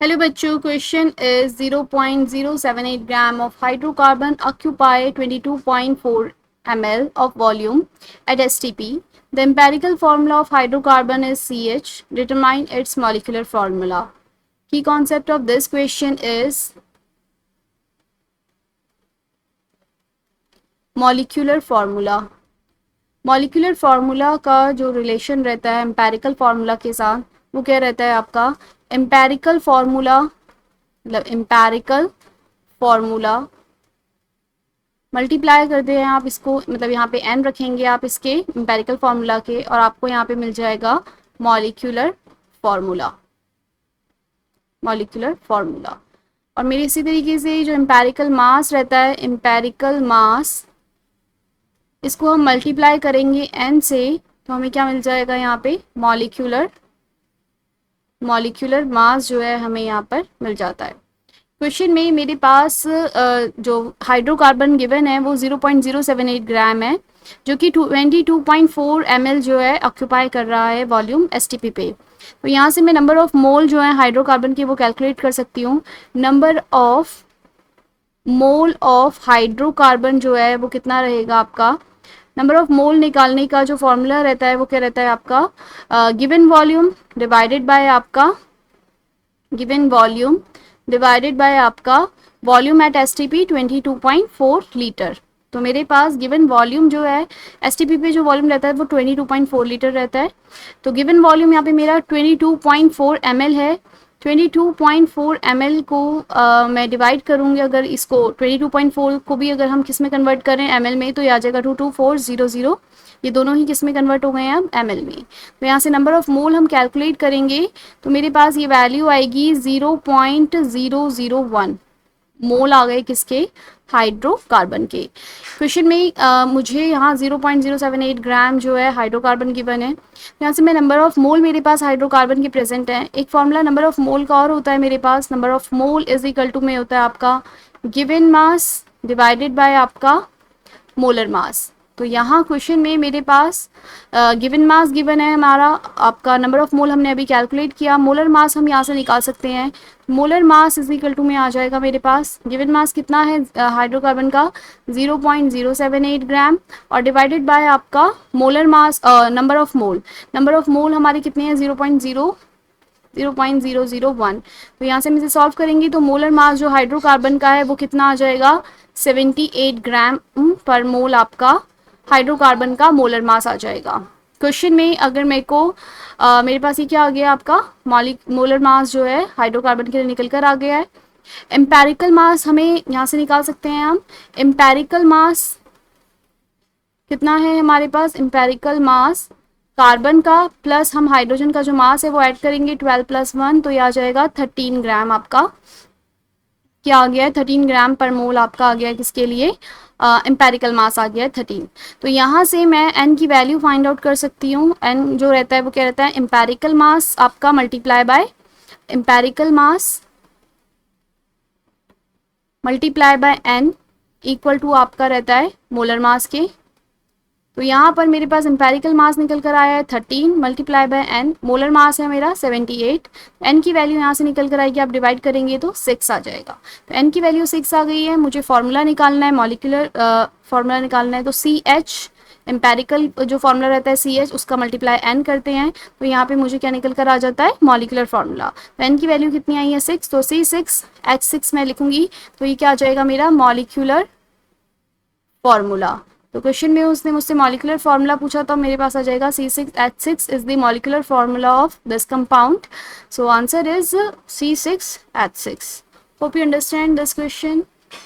Hello बच्चों, question is 0.078 gram of hydrocarbon occupy 22.4 ml of volume at STP. The empirical formula of hydrocarbon is CH. Determine its molecular formula. Key concept of this question is molecular formula. Molecular formula का जो relation रहता है empirical formula के साथ, वो क्या रहता है आपका एम्पेरिकल फार्मूला, मतलब एम्पेरिकल फार्मूला मल्टीप्लाई करते हैं आप इसको, मतलब यहाँ पे n रखेंगे आप इसके एम्पेरिकल फार्मूला के, और आपको यहाँ पे मिल जाएगा मॉलिक्यूलर फार्मूला। मॉलिक्यूलर फार्मूला और मेरे इसी तरीके से जो एम्पेरिकल मास रहता है, एम्पेरिकल मास, इसको हम मल्टीप्लाई करेंगे n से, तो हमें क्या मिल जाएगा यहाँ पे मॉलिक्यूलर मास जो है हमें यहाँ पर मिल जाता है। क्वेश्चन में मेरे पास जो हाइड्रोकार्बन गिवन है वो 0.078 ग्राम है, जो कि 22.4 ml जो है ऑक्यूपाई कर रहा है वॉल्यूम एसटीपी पे। तो यहाँ से मैं नंबर ऑफ मोल जो है हाइड्रोकार्बन की वो कैलकुलेट कर सकती हूँ। Number of mole of hydrocarbon जो है वो कितना रहेगा आपका, नंबर ऑफ मोल निकालने का जो फॉर्मूला रहता है वो क्या रहता है आपका गिवन वॉल्यूम डिवाइडेड बाय आपका वॉल्यूम एट एसटीपी 22.4 लीटर। तो मेरे पास गिवन वॉल्यूम जो है एसटीपी पे जो वॉल्यूम रहता है वो 22.4 लीटर रहता है। तो गिवन वॉल्यूम यहाँ पे मेरा 22.4 ml है। 22.4 ml को मैं डिवाइड करूँगी, अगर इसको 22.4 को भी अगर हम किस में कन्वर्ट करें ml में, तो ये आ जाएगा 22400। ये दोनों ही किस में कन्वर्ट हो गए हैं अब ml में। तो यहाँ से नंबर ऑफ मोल हम कैलकुलेट करेंगे तो मेरे पास ये वैल्यू आएगी 0.001 मोल आ गए किसके, हाइड्रोकार्बन के। क्वेश्चन में मुझे यहाँ 0.078 ग्राम जो है हाइड्रोकार्बन गिवन है। यहाँ से मैं नंबर ऑफ मोल मेरे पास हाइड्रोकार्बन के प्रेजेंट है। एक फॉर्मूला नंबर ऑफ मोल का और होता है मेरे पास, number of mole is equal to में होता है आपका गिवन मास डिवाइडेड बाय आपका मोलर मास। तो यहाँ क्वेश्चन में मेरे पास गिवन मास गिवन है हमारा, आपका नंबर ऑफ मोल हमने अभी कैलकुलेट किया, मोलर मास हम यहाँ से निकाल सकते हैं। Molar mass is equal to में आ जाएगा मेरे पास गिवन मास कितना है हाइड्रोकार्बन का 0.078 ग्राम, और डिवाइडेड बाय आपका मोलर मास नंबर ऑफ मोल हमारे कितने हैं 0.001। तो यहाँ से हम इसे सॉल्व करेंगे तो मोलर मास जो हाइड्रोकार्बन का है वो कितना आ जाएगा 78 ग्राम पर मोल आपका हाइड्रोकार्बन का मोलर मास आ जाएगा। क्वेश्चन में अगर मेरे को मेरे पास ये क्या आ गया आपका मोलर मास जो है हाइड्रोकार्बन के लिए निकल कर आ गया है। एम्पेरिकल मास हमें यहाँ से निकाल सकते हैं हम। एम्पेरिकल मास कितना है हमारे पास, एम्पेरिकल मास कार्बन का प्लस हम हाइड्रोजन का जो मास है वो ऐड करेंगे 12 + 1, तो ये आ जाएगा 13 ग्राम आपका, क्या आ गया है 13 ग्राम पर मोल आपका आ गया है किसके लिए, एम्पेरिकल मास आ गया है 13। तो यहाँ से मैं n की वैल्यू फाइंड आउट कर सकती हूँ। n जो रहता है वो क्या रहता है एम्पेरिकल मास आपका multiply by n equal to आपका रहता है मोलर मास के। तो यहाँ पर मेरे पास एम्पेरिकल मास निकल कर आया है 13 multiply by n, molar mass है मेरा 78। n की वैल्यू यहाँ से निकल कर आएगी, आप डिवाइड करेंगे तो 6 आ जाएगा। तो n की वैल्यू 6 आ गई है, मुझे फार्मूला निकालना है, मॉलिक्यूलर फार्मूला निकालना है। तो CH एम्पेरिकल जो फार्मूला रहता है CH उसका मल्टीप्लाई n करते हैं, तो यहाँ पे मुझे क्या निकल कर आ जाता है मॉलिक्यूलर फार्मूला। तो n की वैल्यू कितनी आई है 6, तो C6H6 मैं लिखूंगी, तो ये क्या आ जाएगा मेरा मॉलिक्यूलर फार्मूला। तो क्वेश्चन में उसने मुझसे मॉलिक्यूलर फार्मूला पूछा, तो मेरे पास आ जाएगा C6H6 is the molecular formula of this compound. So answer is C6H6। Hope you understand this question.